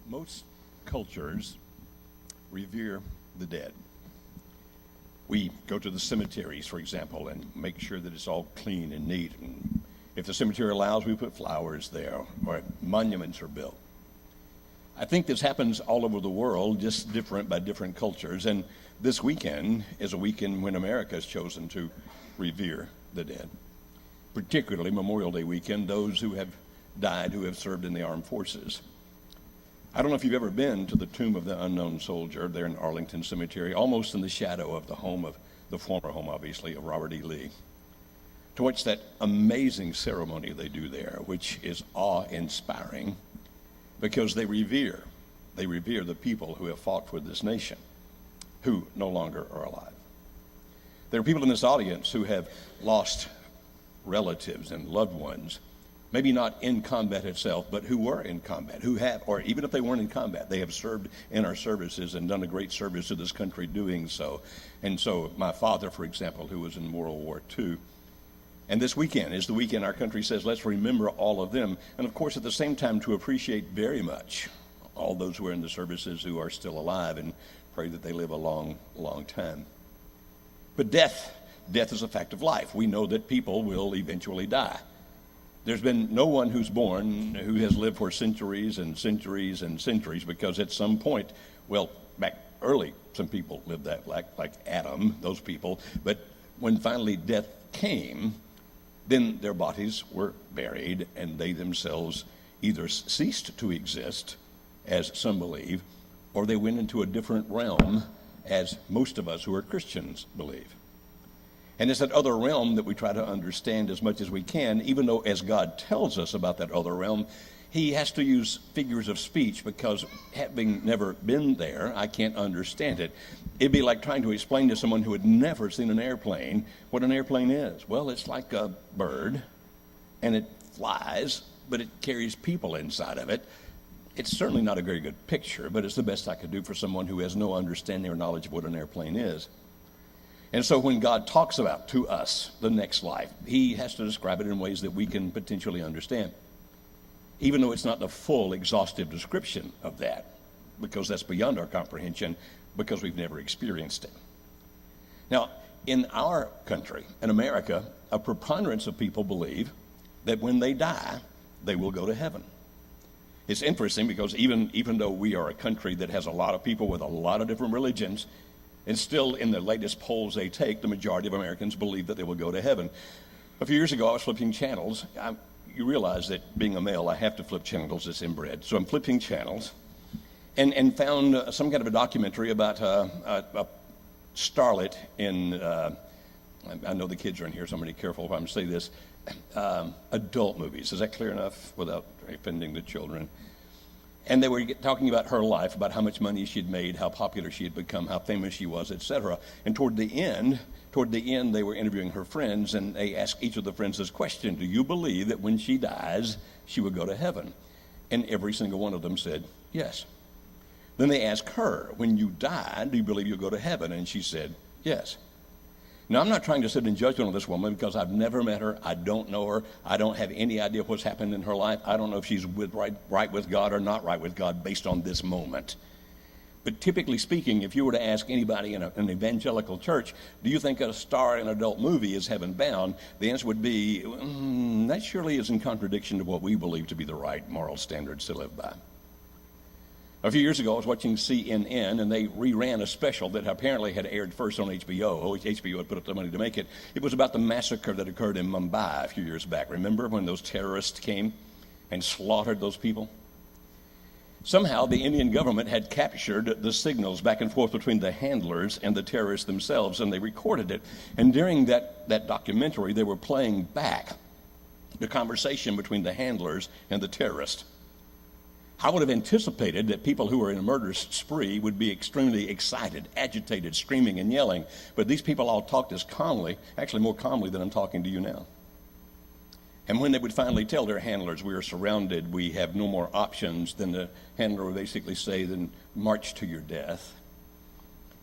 Most cultures revere the dead. We go to the cemeteries, for example, and make sure that it's all clean and neat. And if the cemetery allows, we put flowers there, or monuments are built. I think this happens all over the world, just different by different cultures. And this weekend is a weekend when America has chosen to revere the dead, particularly Memorial Day weekend, those who have died, who have served in the armed forces. I don't know if you've ever been to the Tomb of the Unknown Soldier there in Arlington Cemetery, almost in the shadow of the home of the former home, obviously, of Robert E. Lee. To watch that amazing ceremony they do there, which is awe-inspiring, because they revere the people who have fought for this nation, who no longer are alive. There are people in this audience who have lost relatives and loved ones, maybe not in combat itself, but who were in combat, who have, or even if they weren't in combat, they have served in our services and done a great service to this country doing so. And so my father, for example, who was in World War II, and this weekend is the weekend our country says, let's remember all of them. And of course, at the same time, to appreciate very much all those who are in the services who are still alive and pray that they live a long, long time. But death is a fact of life. We know that people will eventually die. There's been no one who's born who has lived for centuries and centuries and centuries, because at some point, well, back early, some people lived that like Adam, those people. But when finally death came, then their bodies were buried and they themselves either ceased to exist, as some believe, or they went into a different realm, as most of us who are Christians believe. And it's that other realm that we try to understand as much as we can, even though as God tells us about that other realm, he has to use figures of speech, because having never been there, I can't understand it. It'd be like trying to explain to someone who had never seen an airplane what an airplane is. Well, it's like a bird, and it flies, but it carries people inside of it. It's certainly not a very good picture, but it's the best I could do for someone who has no understanding or knowledge of what an airplane is. And so when God talks about to us the next life, he has to describe it in ways that we can potentially understand, even though it's not the full, exhaustive description of that, because that's beyond our comprehension, because we've never experienced it. Now, in our country, in America, a preponderance of people believe that when they die, they will go to heaven. It's interesting because even though we are a country that has a lot of people with a lot of different religions, and still in the latest polls they take, the majority of Americans believe that they will go to heaven. A few years ago, I was flipping channels. You realize that being a male, I have to flip channels. It's inbred. So I'm flipping channels and found some kind of a documentary about a starlet in, I know the kids are in here, so I'm going to be careful if I'm say this, adult movies. Is that clear enough without offending the children? And they were talking about her life, about how much money she'd made, how popular she had become, how famous she was, etc. And toward the end, they were interviewing her friends, and they asked each of the friends this question: do you believe that when she dies, she will go to heaven? And every single one of them said, yes. Then they asked her, when you die, do you believe you'll go to heaven? And she said, yes. Now, I'm not trying to sit in judgment on this woman, because I've never met her. I don't know her. I don't have any idea what's happened in her life. I don't know if she's right with God or not right with God based on this moment. But typically speaking, if you were to ask anybody in an evangelical church, do you think a star in an adult movie is heaven bound? The answer would be, that surely is in contradiction to what we believe to be the right moral standards to live by. A few years ago, I was watching CNN, and they reran a special that apparently had aired first on HBO. HBO had put up the money to make it. It was about the massacre that occurred in Mumbai a few years back. Remember when those terrorists came and slaughtered those people? Somehow, the Indian government had captured the signals back and forth between the handlers and the terrorists themselves, and they recorded it. And during that documentary, they were playing back the conversation between the handlers and the terrorists. I would have anticipated that people who were in a murderous spree would be extremely excited, agitated, screaming and yelling. But these people all talked as calmly, actually more calmly than I'm talking to you now. And when they would finally tell their handlers, we are surrounded, we have no more options, then the handler would basically say, then march to your death.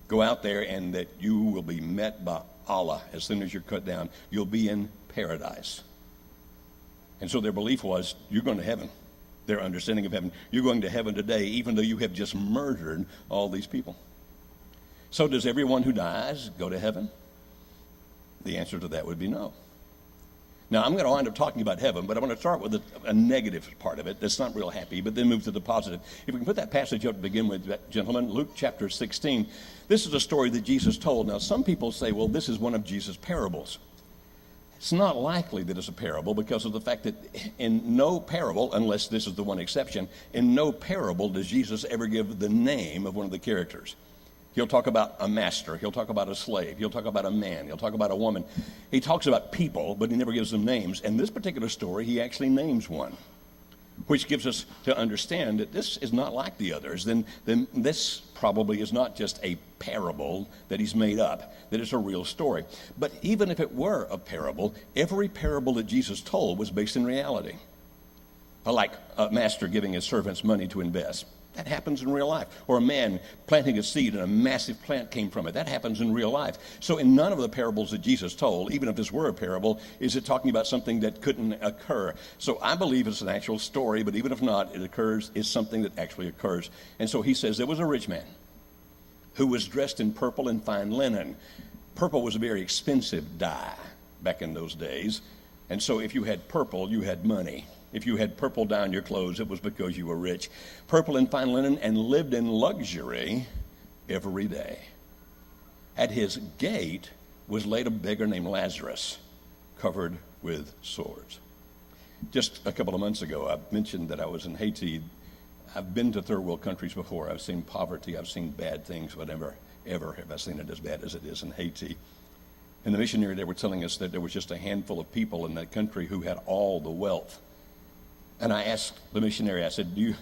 Go out there and that you will be met by Allah as soon as you're cut down. You'll be in paradise. And so their belief was, you're going to heaven. their understanding of heaven. You're going to heaven today, even though you have just murdered all these people. So does everyone who dies go to heaven? The answer to that would be no. Now, I'm going to wind up talking about heaven, but I want to start with a negative part of it that's not real happy, but then move to the positive. If we can put that passage up to begin with, gentlemen, Luke chapter 16. This is a story that Jesus told. Now, some people say, well, this is one of Jesus' parables. It's not likely that it's a parable because of the fact that in no parable, unless this is the one exception, in no parable does Jesus ever give the name of one of the characters. He'll talk about a master. He'll talk about a slave. He'll talk about a man. He'll talk about a woman. He talks about people, but he never gives them names. And this particular story, he actually names one, which gives us to understand that this is not like the others. Then this probably is not just a parable that he's made up, that it's a real story. But even if it were a parable, every parable that Jesus told was based in reality. Like a master giving his servants money to invest. That happens in real life. Or a man planting a seed and a massive plant came from it. That happens in real life. So in none of the parables that Jesus told, even if this were a parable, is it talking about something that couldn't occur. So I believe it's an actual story, but even if not, it occurs, is something that actually occurs. And so he says there was a rich man who was dressed in purple and fine linen. Purple was a very expensive dye back in those days. And so if you had purple, you had money. If you had purple dye on your clothes, it was because you were rich. Purple and fine linen, and lived in luxury every day. At his gate was laid a beggar named Lazarus, covered with sores. Just a couple of months ago, I mentioned that I was in Haiti. I've been to third world countries before. I've seen poverty. I've seen bad things, but never, ever have I seen it as bad as it is in Haiti. And the missionary, they were telling us that there was just a handful of people in that country who had all the wealth. And I asked the missionary, I said, do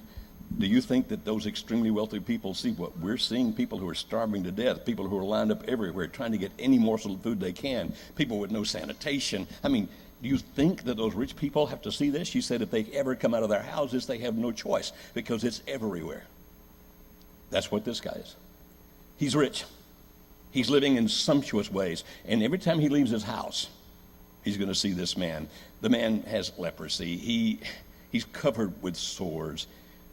you think that those extremely wealthy people see what we're seeing? People who are starving to death, people who are lined up everywhere trying to get any morsel of food they can, people with no sanitation. I mean, do you think that those rich people have to see this? She said if they ever come out of their houses, they have no choice because it's everywhere. That's what this guy is. He's rich. He's living in sumptuous ways. And every time he leaves his house, he's going to see this man. The man has leprosy. He's covered with sores.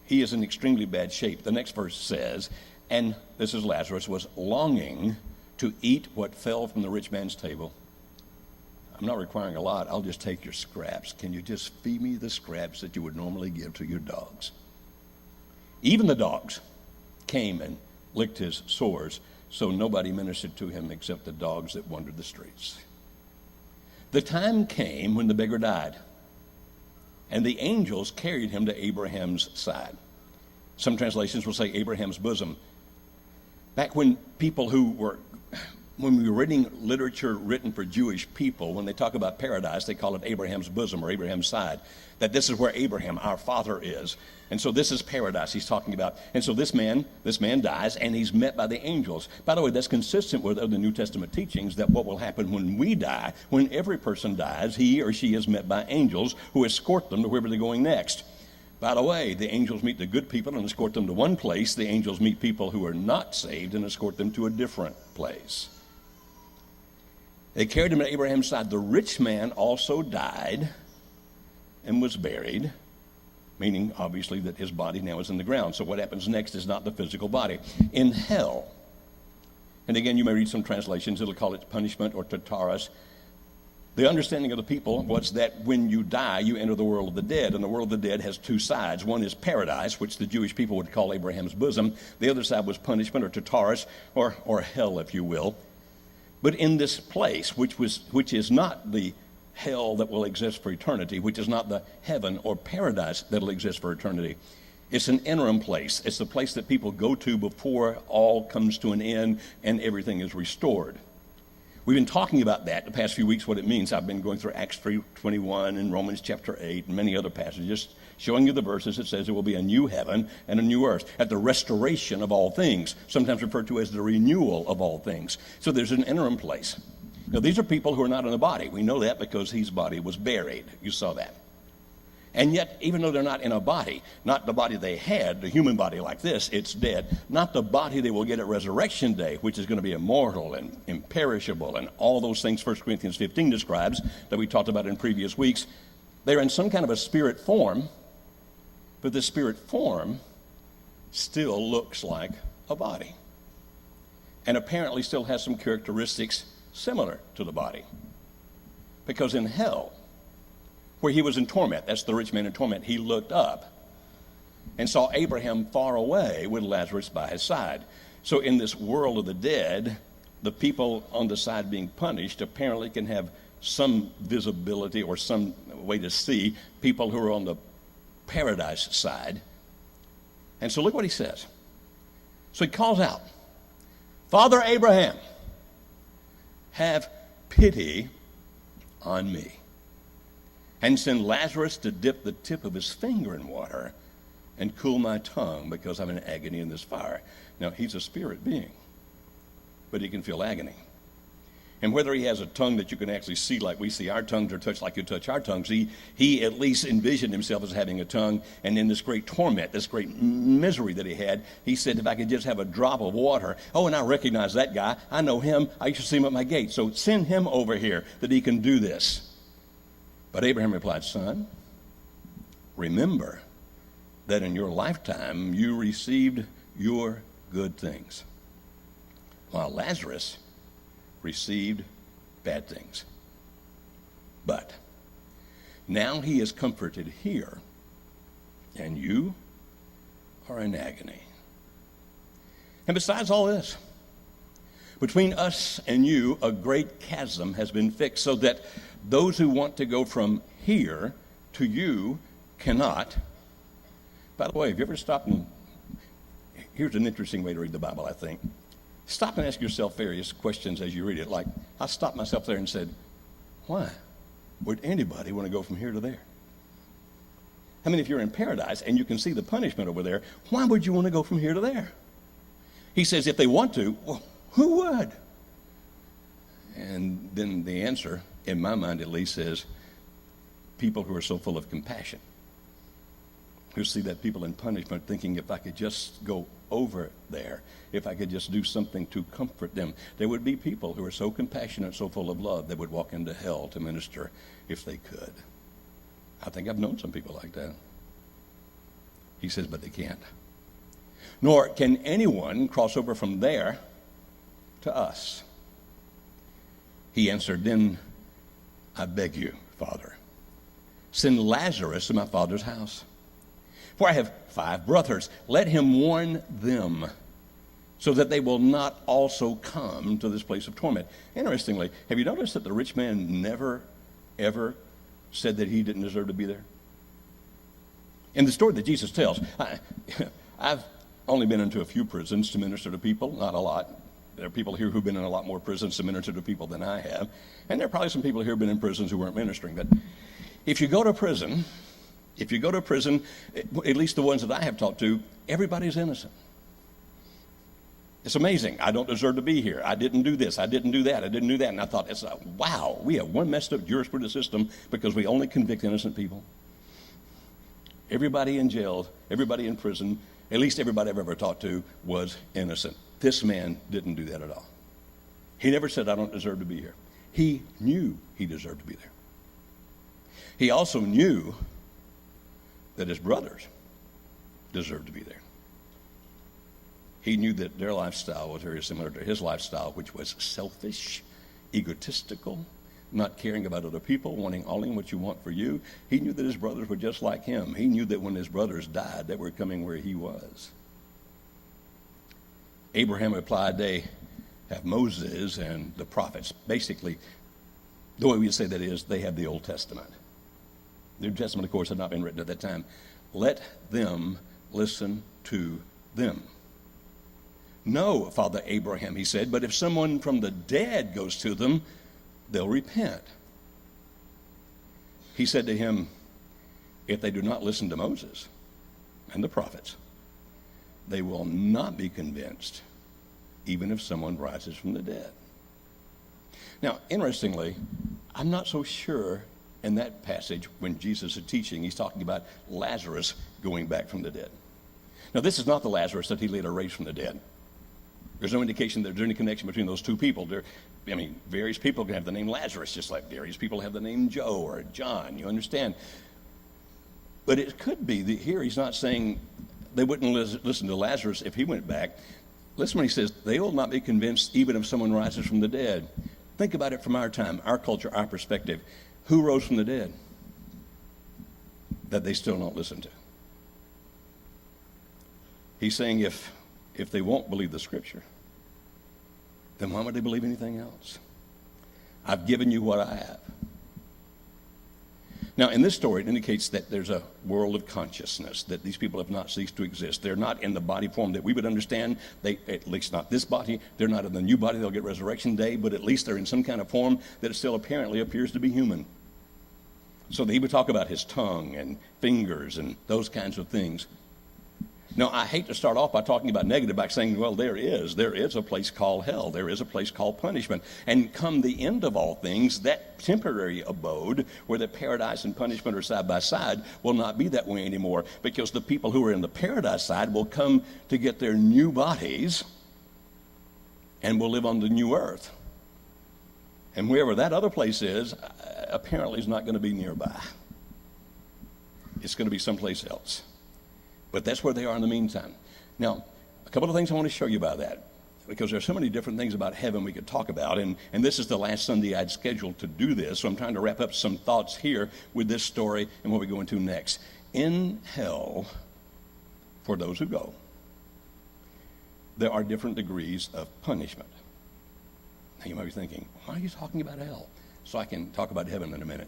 He is in extremely bad shape. The next verse says, and this is Lazarus, was longing to eat what fell from the rich man's table. I'm not requiring a lot. I'll just take your scraps. Can you just feed me the scraps that you would normally give to your dogs? Even the dogs came and licked his sores, so nobody ministered to him except the dogs that wandered the streets. The time came when the beggar died, and the angels carried him to Abraham's side. Some translations will say Abraham's bosom. Back when we were reading literature written for Jewish people, when they talk about paradise, they call it Abraham's bosom or Abraham's side. That this is where Abraham, our father, is. And so this is paradise he's talking about. And so this man dies, and he's met by the angels. By the way, that's consistent with other New Testament teachings that what will happen when we die, when every person dies, he or she is met by angels who escort them to wherever they're going next. By the way, the angels meet the good people and escort them to one place. The angels meet people who are not saved and escort them to a different place. They carried him to Abraham's side. The rich man also died and was buried, meaning obviously that his body now is in the ground. So what happens next is not the physical body. In hell, and again you may read some translations, it'll call it punishment or Tartarus. The understanding of the people was that when you die, you enter the world of the dead, and the world of the dead has two sides. One is paradise, which the Jewish people would call Abraham's bosom. The other side was punishment or Tartarus, or hell, if you will. But in this place, which is not the hell that will exist for eternity, which is not the heaven or paradise that will exist for eternity, it's an interim place. It's the place that people go to before all comes to an end and everything is restored. We've been talking about that the past few weeks, what it means. I've been going through Acts 3:21 and Romans chapter 8 and many other passages, showing you the verses that says there will be a new heaven and a new earth at the restoration of all things, sometimes referred to as the renewal of all things. So there's an interim place. Now, these are people who are not in the body. We know that because his body was buried. You saw that. And yet, even though they're not in a body, not the body they had, the human body like this, it's dead, not the body they will get at Resurrection Day, which is going to be immortal and imperishable and all those things 1 Corinthians 15 describes that we talked about in previous weeks. They're in some kind of a spirit form, But the spirit form still looks like a body, and apparently still has some characteristics similar to the body. Because in hell, where he was in torment, that's the rich man in torment, he looked up and saw Abraham far away with Lazarus by his side. So in this world of the dead, the people on the side being punished apparently can have some visibility or some way to see people who are on the paradise side. And so look what he says. So he calls out, "Father Abraham, have pity on me, and send Lazarus to dip the tip of his finger in water and cool my tongue, because I'm in agony in this fire." Now, he's a spirit being, but he can feel agony. And whether he has a tongue that you can actually see like we see our tongues, or touch like you touch our tongues, he at least envisioned himself as having a tongue. And in this great torment, this great misery that he had, he said, if I could just have a drop of water. Oh, and I recognize that guy. I know him. I used to see him at my gate. So send him over here that he can do this. But Abraham replied, "Son, remember that in your lifetime you received your good things, while Lazarus received bad things. But now he is comforted here, and you are in agony. And besides all this, between us and you, a great chasm has been fixed, so that those who want to go from here to you cannot." By the way, have you ever stopped and, here's an interesting way to read the Bible, I think. Stop and ask yourself various questions as you read it. Like, I stopped myself there and said, why would anybody want to go from here to there? I mean, if you're in paradise and you can see the punishment over there, why would you want to go from here to there? He says, if they want to, well, who would? And then the answer, in my mind at least, is people who are so full of compassion, who see that people in punishment thinking, if I could just go over there, if I could just do something to comfort them. There would be people who are so compassionate, so full of love, that would walk into hell to minister if they could. I think I've known some people like that. He says, but they can't. Nor can anyone cross over from there to us. He answered, then I beg you, Father, send Lazarus to my father's house. For I have 5 brothers. Let him warn them, so that they will not also come to this place of torment. Interestingly, have you noticed that the rich man never, ever said that he didn't deserve to be there? In the story that Jesus tells, I've only been into a few prisons to minister to people, not a lot. There are people here who've been in a lot more prisons to minister to people than I have. And there are probably some people here who've been in prisons who weren't ministering. But if you go to prison, at least the ones that I have talked to, everybody's innocent. It's amazing. I don't deserve to be here. I didn't do this. I didn't do that. I didn't do that. And I thought, wow, we have one messed up jurisprudence system because we only convict innocent people. Everybody in jail, everybody in prison, at least everybody I've ever talked to was innocent. This man didn't do that at all. He never said, I don't deserve to be here. He knew he deserved to be there. He also knew that his brothers deserved to be there. He knew that their lifestyle was very similar to his lifestyle, which was selfish, egotistical, not caring about other people, wanting only what you want for you. He knew that his brothers were just like him. He knew that when his brothers died, they were coming where he was. Abraham replied, they have Moses and the prophets. Basically, the way we say that is, they have the Old Testament. The New Testament, of course, had not been written at that time. Let them listen to them. No, Father Abraham, he said, but if someone from the dead goes to them, they'll repent. He said to him, if they do not listen to Moses and the prophets, they will not be convinced, even if someone rises from the dead. Now, interestingly, I'm not so sure in that passage when Jesus is teaching, he's talking about Lazarus going back from the dead. Now, this is not the Lazarus that he later raised from the dead. There's no indication that there's any connection between those two people. Various people can have the name Lazarus, just like various people have the name Joe or John, you understand? But it could be that here he's not saying they wouldn't listen to Lazarus if he went back. Listen when he says, they will not be convinced even if someone rises from the dead. Think about it from our time, our culture, our perspective. Who rose from the dead that they still don't listen to? He's saying if they won't believe the Scripture, then why would they believe anything else? I've given you what I have. Now, in this story, it indicates that there's a world of consciousness, that these people have not ceased to exist. They're not in the body form that we would understand. They, at least not this body. They're not in the new body. They'll get resurrection day, but at least they're in some kind of form that still apparently appears to be human. So he would talk about his tongue and fingers and those kinds of things. Now, I hate to start off by talking about negative by saying, well, there is a place called hell. There is a place called punishment. And come the end of all things, that temporary abode where the paradise and punishment are side by side will not be that way anymore, because the people who are in the paradise side will come to get their new bodies and will live on the new earth. And wherever that other place is, apparently is not going to be nearby. It's going to be someplace else. But that's where they are in the meantime. Now, a couple of things I want to show you about that, because there's so many different things about heaven we could talk about, and this is the last Sunday I'd scheduled to do this, so I'm trying to wrap up some thoughts here with this story and what we go into next. In hell, for those who go, there are different degrees of punishment. Now, you might be thinking, why are you talking about hell? So I can talk about heaven in a minute.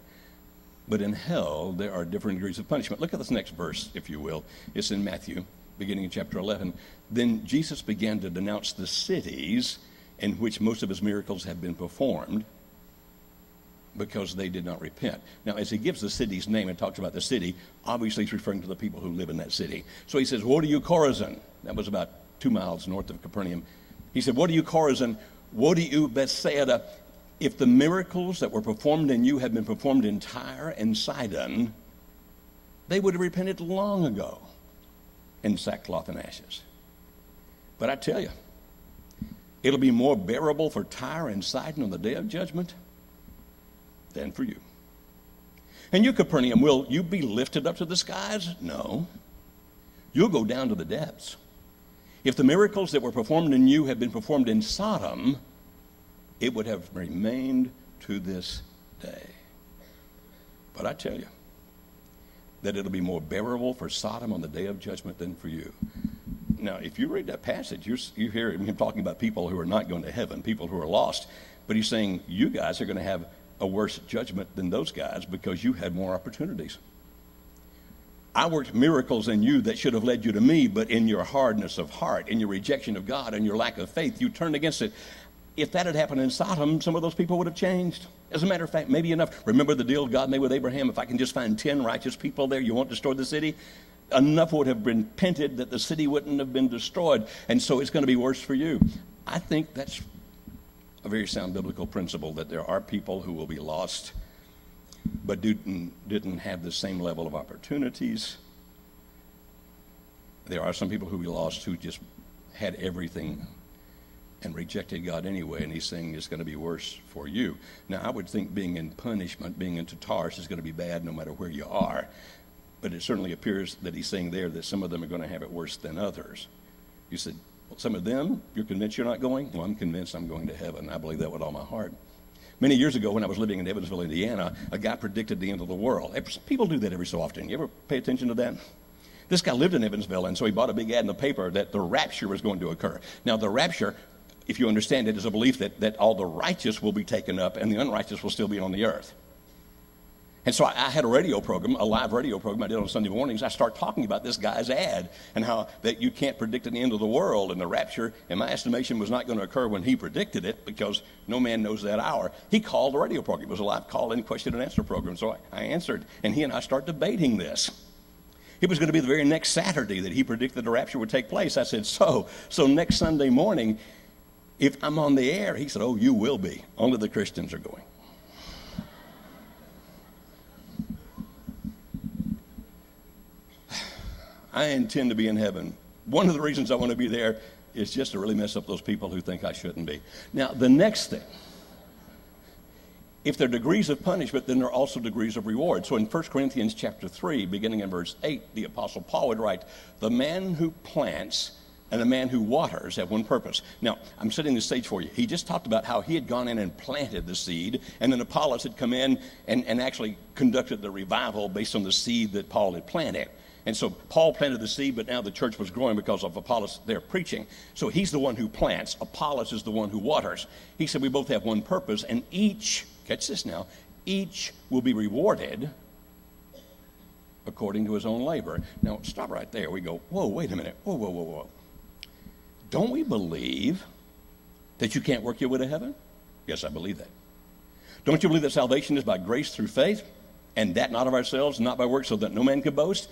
But in hell, there are different degrees of punishment. Look at this next verse, if you will. It's in Matthew, beginning in chapter 11. Then Jesus began to denounce the cities in which most of his miracles had been performed because they did not repent. Now, as he gives the city's name and talks about the city, obviously he's referring to the people who live in that city. So he says, "Woe to you, Chorazin." That was about 2 miles north of Capernaum. He said, "Woe to you, Chorazin. Woe to you, Bethsaida. If the miracles that were performed in you had been performed in Tyre and Sidon, they would have repented long ago in sackcloth and ashes. But I tell you, it'll be more bearable for Tyre and Sidon on the day of judgment than for you. And you, Capernaum, will you be lifted up to the skies? No. You'll go down to the depths. If the miracles that were performed in you had been performed in Sodom, it would have remained to this day. But I tell you that it'll be more bearable for Sodom on the day of judgment than for you." Now, if you read that passage, you hear him talking about people who are not going to heaven, people who are lost. But he's saying you guys are going to have a worse judgment than those guys because you had more opportunities. I worked miracles in you that should have led you to me, but in your hardness of heart, in your rejection of God, and your lack of faith, you turned against it. If that had happened in Sodom, some of those people would have changed. As a matter of fact, maybe enough. Remember the deal God made with Abraham? If I can just find 10 righteous people there, you won't destroy the city? Enough would have been repented that the city wouldn't have been destroyed. And so it's going to be worse for you. I think that's a very sound biblical principle, that there are people who will be lost but didn't have the same level of opportunities. There are some people who will be lost who just had everything and rejected God anyway, and he's saying it's going to be worse for you. Now, I would think being in punishment, being in Tartarus is going to be bad no matter where you are, but it certainly appears that he's saying there that some of them are going to have it worse than others. You said, well, some of them, you're convinced you're not going? Well, I'm convinced I'm going to heaven. I believe that with all my heart. Many years ago, when I was living in Evansville, Indiana, a guy predicted the end of the world. People do that every so often. You ever pay attention to that? This guy lived in Evansville, and so he bought a big ad in the paper that the rapture was going to occur. Now, the rapture, if you understand it, is a belief that all the righteous will be taken up and the unrighteous will still be on the earth. And so I had a radio program, a live radio program I did on Sunday mornings. I start talking about this guy's ad and how that you can't predict the end of the world, and the rapture, in my estimation, was not going to occur when he predicted it because no man knows that hour. He called the radio program. It was a live call-in question and answer program. So I answered, and he and I start debating this. It was going to be the very next Saturday that he predicted the rapture would take place. I said, so next Sunday morning, if I'm on the air, he said, oh, you will be. Only the Christians are going. I intend to be in heaven. One of the reasons I want to be there is just to really mess up those people who think I shouldn't be. Now, the next thing If there are degrees of punishment, then there are also degrees of reward. So in 1 Corinthians chapter 3, beginning in verse 8, the Apostle Paul would write, the man who plants and the man who waters have one purpose. Now, I'm setting the stage for you. He just talked about how he had gone in and planted the seed, and then Apollos had come in and actually conducted the revival based on the seed that Paul had planted. And so Paul planted the seed, but now the church was growing because of Apollos there preaching. So he's the one who plants. Apollos is the one who waters. He said we both have one purpose, and each, catch this now, each will be rewarded according to his own labor. Now, stop right there. We go, whoa, wait a minute. Whoa. Don't we believe that you can't work your way to heaven? Yes, I believe that. Don't you believe that salvation is by grace through faith, and that not of ourselves, not by works, so that no man could boast?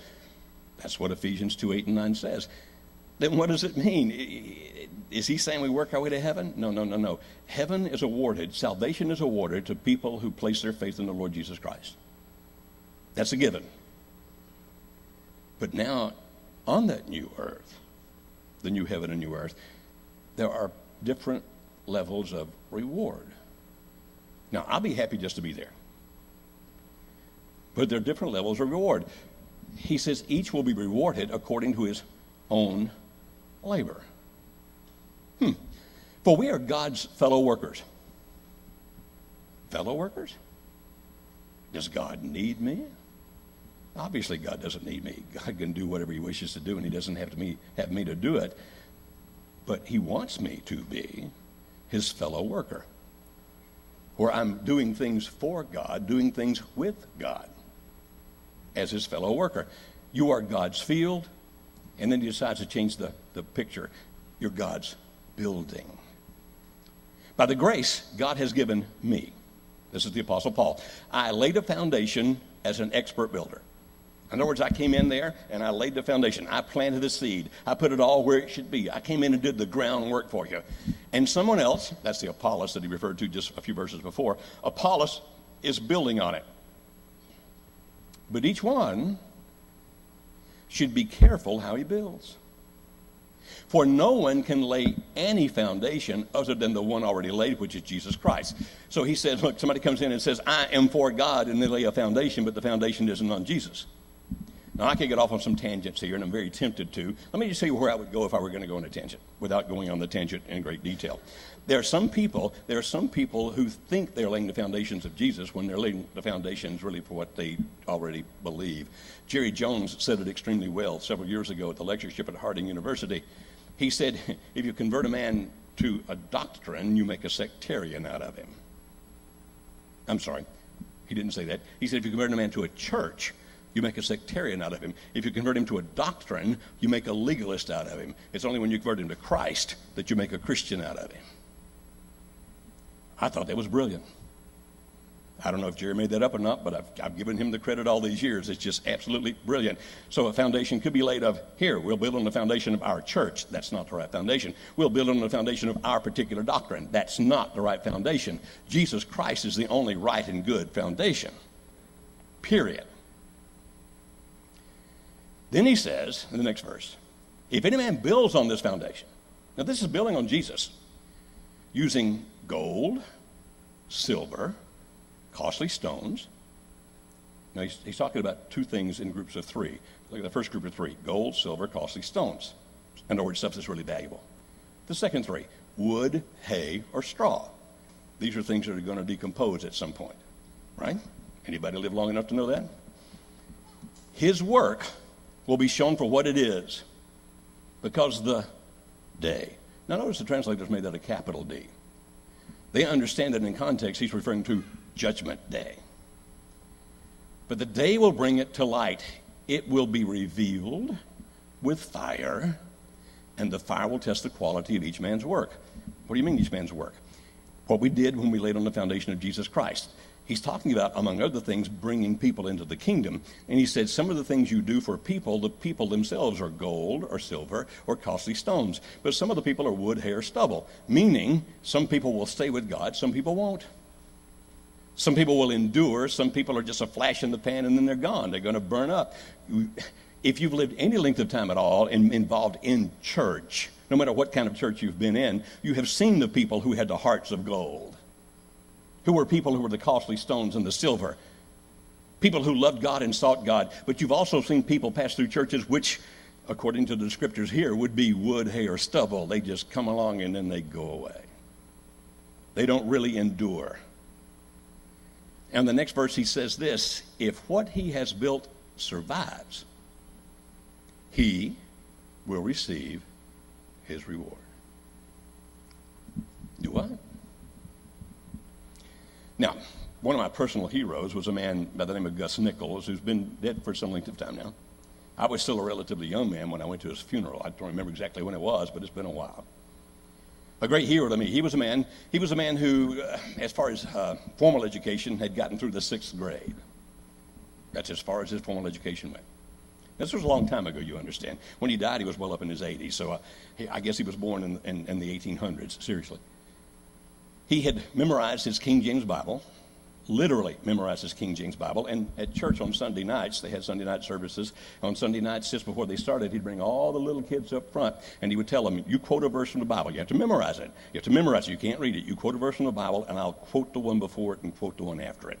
That's what Ephesians 2:8-9 says. Then what does it mean? Is he saying we work our way to heaven? No. Heaven is awarded, salvation is awarded to people who place their faith in the Lord Jesus Christ. That's a given. But now, on that new earth, the new heaven and new earth, there are different levels of reward. Now, I'll be happy just to be there. But there are different levels of reward. He says each will be rewarded according to his own labor. For we are God's fellow workers. Fellow workers? Does God need me? Obviously, God doesn't need me. God can do whatever he wishes to do, and he doesn't have me to do it. But he wants me to be his fellow worker, where I'm doing things for God, doing things with God as his fellow worker. You are God's field, and then he decides to change the picture. You're God's building. By the grace God has given me, this is the Apostle Paul, I laid a foundation as an expert builder. In other words, I came in there and I laid the foundation. I planted the seed. I put it all where it should be. I came in and did the groundwork for you. And someone else, that's the Apollos that he referred to just a few verses before, Apollos is building on it. But each one should be careful how he builds. For no one can lay any foundation other than the one already laid, which is Jesus Christ. So he said, look, somebody comes in and says, I am for God, and they lay a foundation, but the foundation isn't on Jesus. Now, I could get off on some tangents here, and I'm very tempted to. Let me just tell you where I would go if I were going to go on a tangent, without going on the tangent in great detail. There are some people who think they're laying the foundations of Jesus when they're laying the foundations really for what they already believe. Jerry Jones said it extremely well several years ago at the lectureship at Harding University. He said, if you convert a man to a doctrine, you make a sectarian out of him. I'm sorry, he didn't say that. He said, if you convert a man to a church, you make a sectarian out of him. If you convert him to a doctrine, you make a legalist out of him. It's only when you convert him to Christ that you make a Christian out of him. I thought that was brilliant. I don't know if Jerry made that up or not, but I've given him the credit all these years. It's just absolutely brilliant. So a foundation could be laid of, here, we'll build on the foundation of our church. That's not the right foundation. We'll build on the foundation of our particular doctrine. That's not the right foundation. Jesus Christ is the only right and good foundation. Period. Then he says, in the next verse, if any man builds on this foundation, now this is building on Jesus, using gold, silver, costly stones. Now he's talking about two things in groups of three. Look at the first group of three, gold, silver, costly stones. In other words, stuff that's really valuable. The second three, wood, hay, or straw. These are things that are going to decompose at some point, right? Anybody live long enough to know that? His work will be shown for what it is, because the day. Now notice the translators made that a capital D. They understand that in context he's referring to Judgment Day. But the day will bring it to light. It will be revealed with fire, and the fire will test the quality of each man's work. What do you mean each man's work? What we did when we laid on the foundation of Jesus Christ. He's talking about, among other things, bringing people into the kingdom. And he said some of the things you do for people, the people themselves are gold or silver or costly stones. But some of the people are wood, hair, stubble. Meaning, some people will stay with God, some people won't. Some people will endure. Some people are just a flash in the pan and then they're gone. They're going to burn up. If you've lived any length of time at all involved in church, no matter what kind of church you've been in, you have seen the people who had the hearts of gold. Who were people who were the costly stones and the silver? People who loved God and sought God. But you've also seen people pass through churches which, according to the scriptures here, would be wood, hay, or stubble. They just come along and then they go away. They don't really endure. And the next verse he says this, if what he has built survives, he will receive his reward. Do what? Now, one of my personal heroes was a man by the name of Gus Nichols, who's been dead for some length of time now. I was still a relatively young man when I went to his funeral. I don't remember exactly when it was, but it's been a while. A great hero to me. He was a man who, as far as formal education, had gotten through the 6th grade. That's as far as his formal education went. This was a long time ago, you understand. When he died, he was well up in his 80s, so I guess he was born in the 1800s, seriously. He had memorized his King James Bible, literally memorized his King James Bible, and at church on Sunday nights, they had Sunday night services. On Sunday nights, just before they started, he'd bring all the little kids up front, and he would tell them, you quote a verse from the Bible. You have to memorize it. You have to memorize it. You can't read it. You quote a verse from the Bible, and I'll quote the one before it and quote the one after it.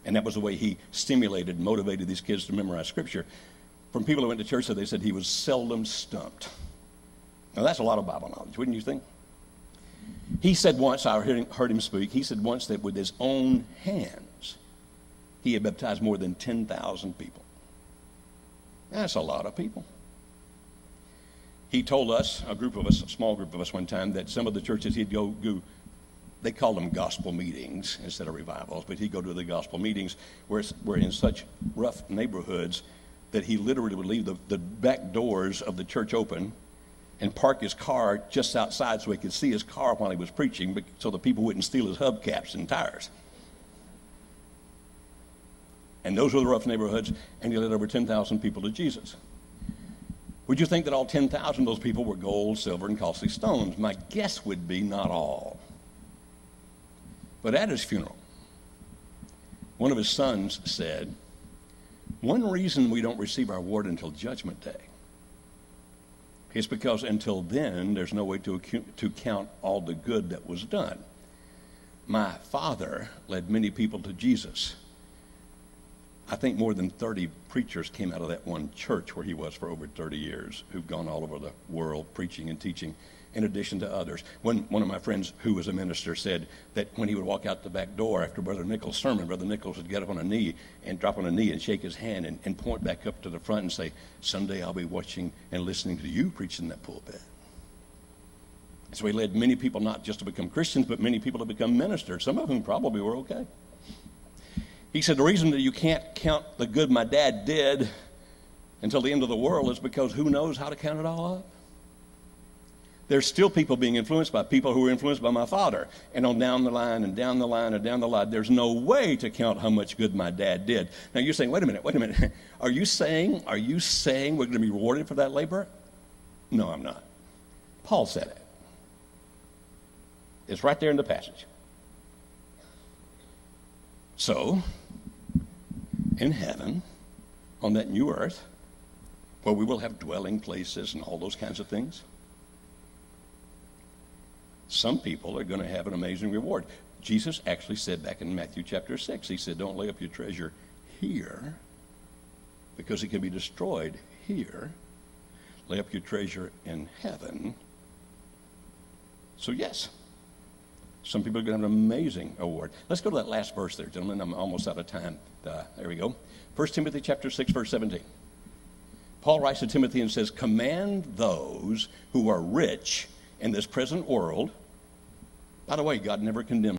And that was the way he stimulated, motivated these kids to memorize Scripture. From people who went to church, they said he was seldom stumped. Now, that's a lot of Bible knowledge, wouldn't you think? He said once, I heard him speak, he said once that with his own hands, he had baptized more than 10,000 people. That's a lot of people. He told us, a small group of us one time, that some of the churches he'd go, they called them gospel meetings instead of revivals, but he'd go to the gospel meetings where in such rough neighborhoods that he literally would leave the back doors of the church open and park his car just outside so he could see his car while he was preaching, so the people wouldn't steal his hubcaps and tires. And those were the rough neighborhoods, and he led over 10,000 people to Jesus. Would you think that all 10,000 of those people were gold, silver, and costly stones? My guess would be not all. But at his funeral, one of his sons said, one reason we don't receive our reward until Judgment Day is because until then, there's no way to count all the good that was done. My father led many people to Jesus. I think more than 30 preachers came out of that one church where he was for over 30 years, who've gone all over the world preaching and teaching, in addition to others. One of my friends who was a minister said that when he would walk out the back door after Brother Nichols' sermon, Brother Nichols would get up on a knee and drop on a knee and shake his hand and point back up to the front and say, someday I'll be watching and listening to you preach in that pulpit. So he led many people not just to become Christians, but many people to become ministers, some of whom probably were okay. He said, the reason that you can't count the good my dad did until the end of the world is because who knows how to count it all up? There's still people being influenced by people who were influenced by my father. And on down the line and down the line and down the line, there's no way to count how much good my dad did. Now you're saying, wait a minute. Are you saying we're going to be rewarded for that labor? No, I'm not. Paul said it. It's right there in the passage. So, in heaven, on that new earth, where we will have dwelling places and all those kinds of things, some people are going to have an amazing reward. Jesus actually said back in Matthew chapter 6, he said, don't lay up your treasure here because it can be destroyed here. Lay up your treasure in heaven. So yes, some people are going to have an amazing award. Let's go to that last verse there, gentlemen. I'm almost out of time. There we go. 1 Timothy chapter 6, verse 17. Paul writes to Timothy and says, command those who are rich in this present world. By the way, God never condemns